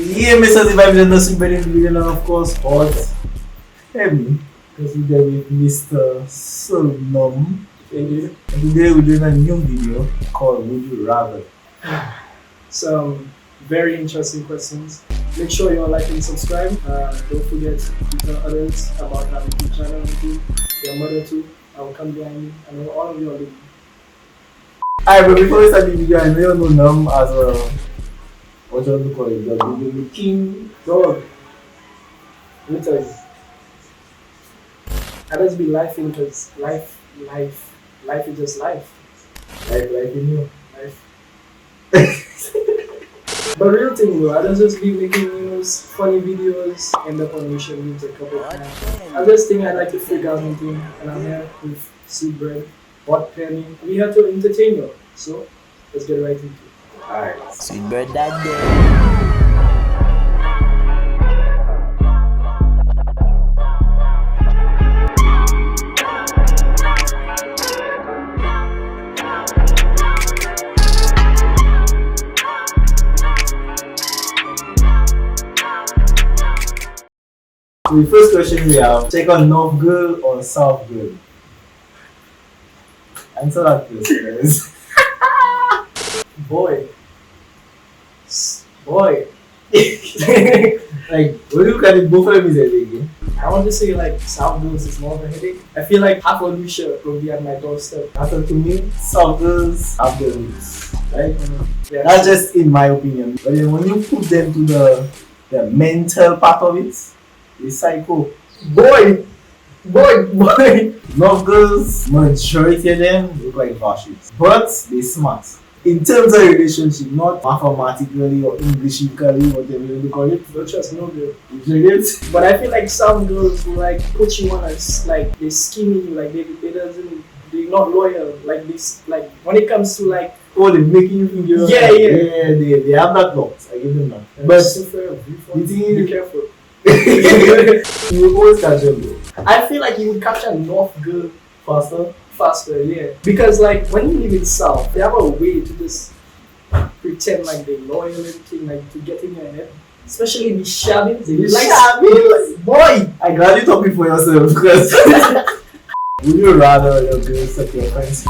Yeah, Mr. Survive the Nursing Breeding video, and of course, hot heavy. Because we're there with Mr. Numb. And today we're doing a new video called Would You Rather? Some very interesting questions. Make sure you all like and subscribe. Don't forget to tell others about our YouTube channel too. Your mother too. I will come behind you. I know all of you are living. Alright, but before we start the video, I know you know Numb as a, what do you call it? The video king Dog. Let me tell you. I just be laughing because life is just life. Life in you. Life. But real thing though, I don't just be making funny videos, end up on Lucia memes a couple of times. I just think I like to figure out something, and I'm here with sweet bread, hot penny. We have to entertain you. So let's get right into it. Alright. Sweet bird that day. So the first question we have, check on North girl or South girl? Answer that first, guys. Boy. Like, when you look at it, both of them is a headache. I want to say like South girls is more of a headache. I feel like half of Lucia will be at my doorstep. After to me, South girls have their roots, right? Yeah. That's just in my opinion. But then when you put them to the mental part of it, it's psycho. Boy. North girls, majority of them look like fascists, but they smart. In terms of relationship, not mathematically or Englishically, whatever you call it. Don't trust no girl. You get it? But I feel like some girls will like put you on as like they scheming you, like they're not loyal. Like this, like when it comes to like Oh, they're making you think you're Yeah. they have that lot. I give them that. But the thing is, be careful. you will always catch them though. I feel like you would catch a North girl Faster. yeah. Because like when you live in South, they have a way to just pretend like they're loyal and everything, like to get in your head. Especially the shabby. Boy! I'm glad you're talking for yourself because would you rather your girl suck your friend's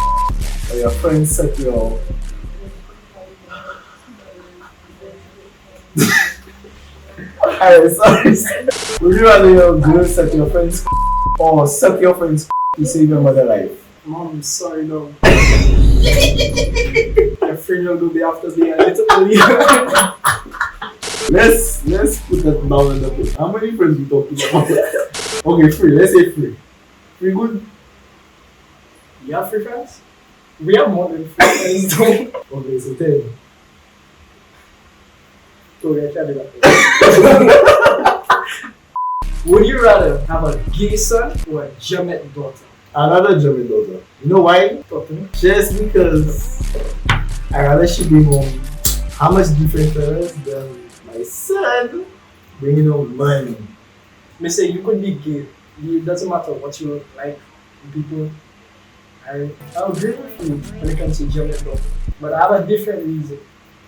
or your friend suck your Alright, sorry. Would you rather your girl suck your friend's or suck your friend's to save your mother's life? Mom, sorry, no. My friend will be after me a little earlier. Let's put that down in the book. How many friends we talking about? Okay, free. Let's say free. Free good? You have 3 friends? We have more than 3 friends though. Okay, so 10. So we can't do that. Would you rather have a gay son or a Jamet daughter? Another German daughter. You know why? Talk to me. Just because I rather she bring home how much different fellas than my son bringing home money. Me say you could be gay. It doesn't matter what you look like. People, I agree with you when it comes to Jamet daughter. But I have a different reason.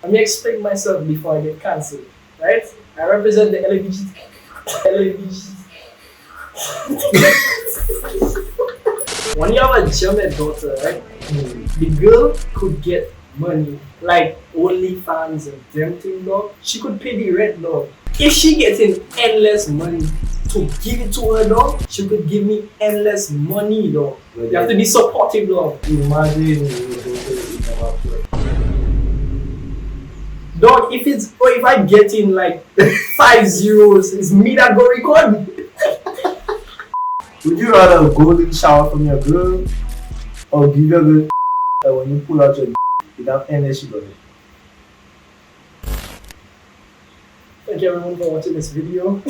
Let me explain myself before I get cancelled. Right? I represent the LGBT. When you have a Jamet daughter, right? The girl could get money like OnlyFans and them thing, dog. She could pay the rent, dog. If she getting endless money to give it to her, dog, she could give me endless money, dog. You have to be supportive, dog. Imagine your daughter in a workplace. Dog, if I get in like 5 zeros, it's me that go record. Would you rather a golden shower from your girl or give your girl that when you pull out your without any shit on it? Thank you everyone for watching this video.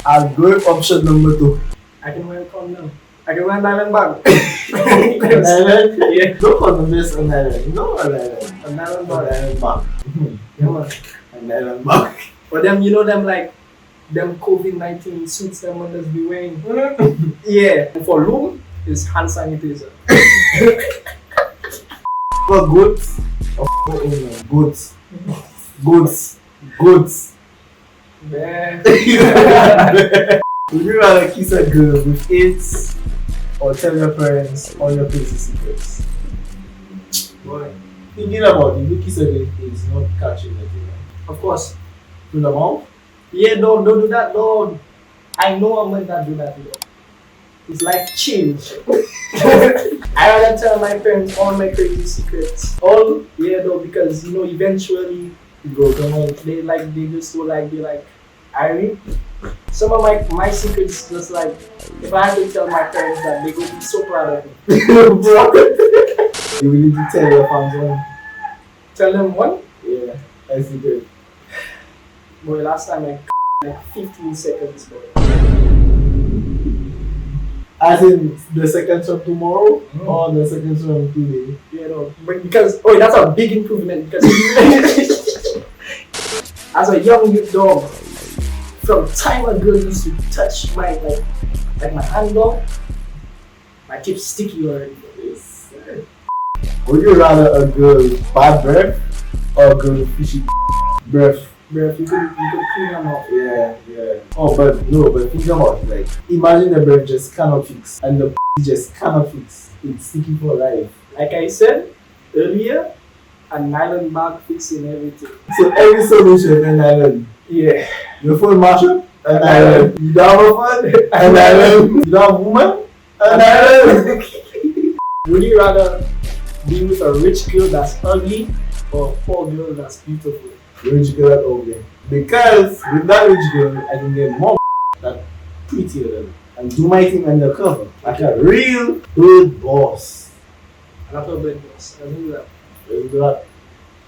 I'll go with option number 2. I can wear a condom. I can wear a nylon bag. Nylon? Yeah. Don't condom this on nylon. No, a nylon. A nylon A bag. nylon bag. Yeah, man. A nylon bag. But them, you know them like them COVID-19 suits them others be wearing. Yeah. And for room is hand sanitizer. For goats or goats? Goats. Goats. Man. Would you rather kiss a girl with AIDS or tell your parents all your crazy secrets? Boy. Thinking about it, if you kiss a girl with AIDS, not catching anything, right? Of course. To the mouth? Yeah, dog, don't do that, dog. I know a man that do that, dog. His life changed. I rather tell my parents all my crazy secrets. All, yeah, though, because eventually You go, come on. they just will be like, Irene. Some of my secrets just like, if I had to tell my parents that, they would be so proud of me. Bro. You will need to tell your fans one. Tell them what? Yeah, I see good. Boy, last time I like 15 seconds, boy. As in the second from tomorrow or the second from today? But because that's a big improvement because as a young dog, from time a girl used to touch my like my hand dog, my tip's sticky already. Yes. Would you rather a girl with bad breath or a girl with fishy breath? Breath, you could clean them up. Yeah. Oh, but think about it. Like, imagine the breath just cannot fix and the just cannot fix. It's sticky for life. Like I said earlier, a nylon bag fixing everything. So every solution an island. Yeah. Your phone mashup, an island. You don't have a phone, an island. You don't have a woman, an island. Would you rather be with a rich girl that's ugly or a poor girl that's beautiful? Rich girl at ugly. Because with that rich girl, I can get more that prettier than her and do my thing undercover. Like a real good boss. I'm not a bad boss. I do that. You do that.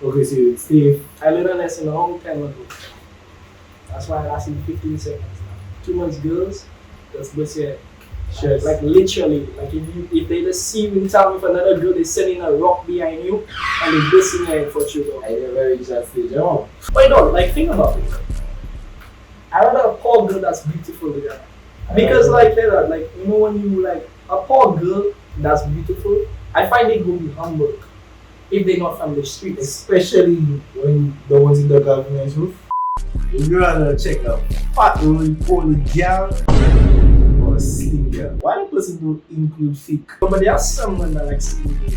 Okay, so you stay. I learned a lesson a long time ago. That's why I lasted 15 seconds now. Too much girls, that's what's your Yes. like literally, like if they just see you in town with another girl, they sending a rock behind you and they busting your head for you. I never reached that stage. Oh. Why not? Like think about it. I rather a poor girl that's beautiful than that. Because like that, like when you like a poor girl that's beautiful, I find it will be humble if they're not from the streets. Especially when the ones in the government roof. Would you rather check a fat roly-poly girl or a slim girl? Why the person don't include thick? But there are some women that like slim girls.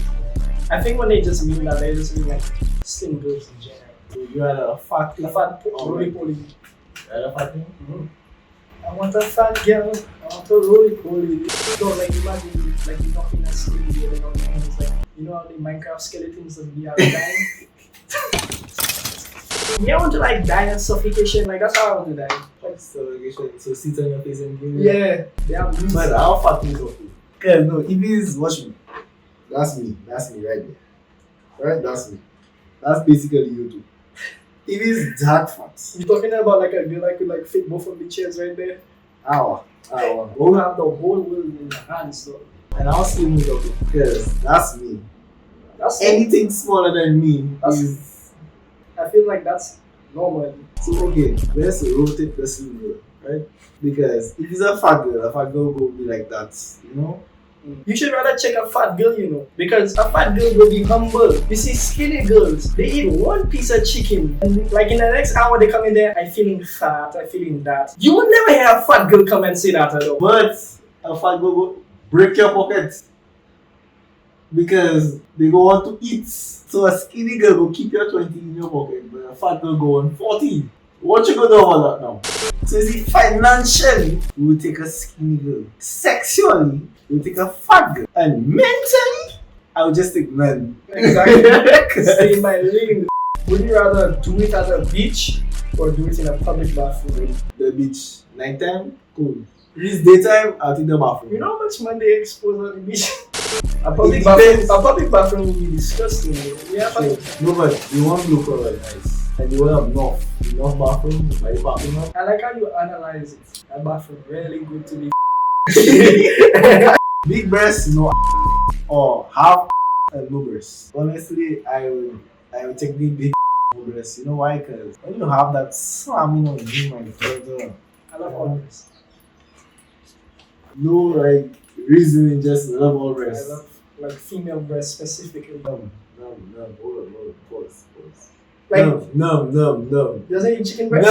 I think when they just mean that, they just mean like slim girls in general. Would you rather a fat Roly-poly. rather fat thing? I want a fat girl. I want a roly-poly. So like imagine like you're not in a slim girl and all the things like how the Minecraft skeletons that be out dying. Yeah, I want to like die in suffocation. Like that's how I want to die. Like so sit on your face and give me. Yeah, they have meat. But how fat is okay? Cause no, if it's watch me. That's me right there. Right? That's me. That's basically you too. It is that fat. You're talking about like a girl that could like fit both of the chairs right there. Ow. You have the whole world in your hands though. And I'll still meet up because that's me. That's Anything smaller than me is. I feel like that's normal. So okay, let's rotate the slim girl, right? Because if it's a fat girl will be like that, You should rather check a fat girl, because a fat girl will be humble. You see, skinny girls, they eat one piece of chicken, and like in the next hour they come in there, I feeling fat, I feeling that. You will never hear a fat girl come and say that at all. But a fat girl will break your pocket because they go want to eat. So a skinny girl will keep your 20 in your pocket, but a fat girl go on 40. What you gonna do about that now? So you see, financially, we will take a skinny girl. Sexually, we will take a fat girl. And mentally, I will just take none. Exactly. Stay in my lane. Would you rather do it at a beach or do it in a public bathroom? The beach. Nighttime, cool. If it's daytime, I'll take the bathroom. You know how much money they expose on the beach? A public bathroom would be disgusting. Yeah, no, but you want blue color nice. And you want enough bathroom, by the bathroom now. I like how you analyze it. That bathroom really good to be. Big breasts, or half and no breasts. Honestly, I would take the big breasts. You know why? Because when you have that slamming on you, my friend, I love all breasts. No, like reasoning, just love all breasts. I love like female breasts specifically. No, hold on, pause. Like, Numb. doesn't eat chicken breast?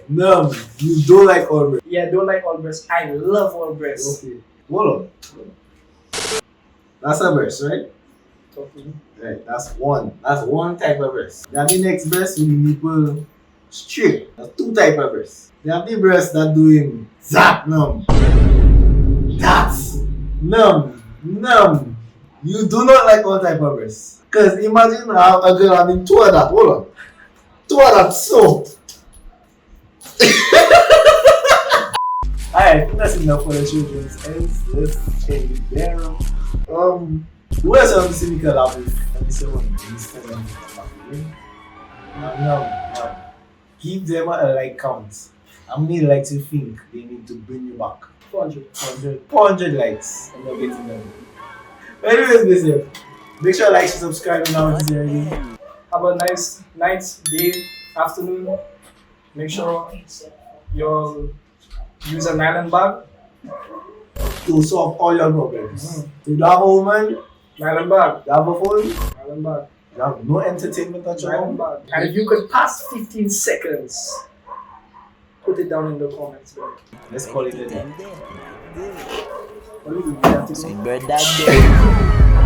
Numb. You don't like all breast. Yeah, I don't like all breast. I love all breast. Okay. Hold on. That's a breast, right? Totally. Right, that's one. That's one type of breast. Then the next breast with the nipple straight. That's two type of breast. They have the breast that doing zap numb. That's numb. You do not like all type of breast. Cause imagine how a girl having two of that. Hold on. Two of that so. Alright, that's enough for the children's ends. Let's take it there. Who else have you seen me collab with? Let me see one. Instagram. No. Give them a like count. How many likes you think they need to bring you back? 400 likes. I'm not getting them. Anyways, listen. Make sure you like and subscribe and now it's already. Have a nice night, day, afternoon. Make sure you use a nylon bag. To solve all your problems. To you have a woman, Nylon bag. you have a phone, Nylon bag. you have no entertainment at your Nylon home. bag. And if you could pass 15 seconds, put it down in the comments. Bro. Let's call it a day. Them there. What do you do? You have to do- Sweet bird that day.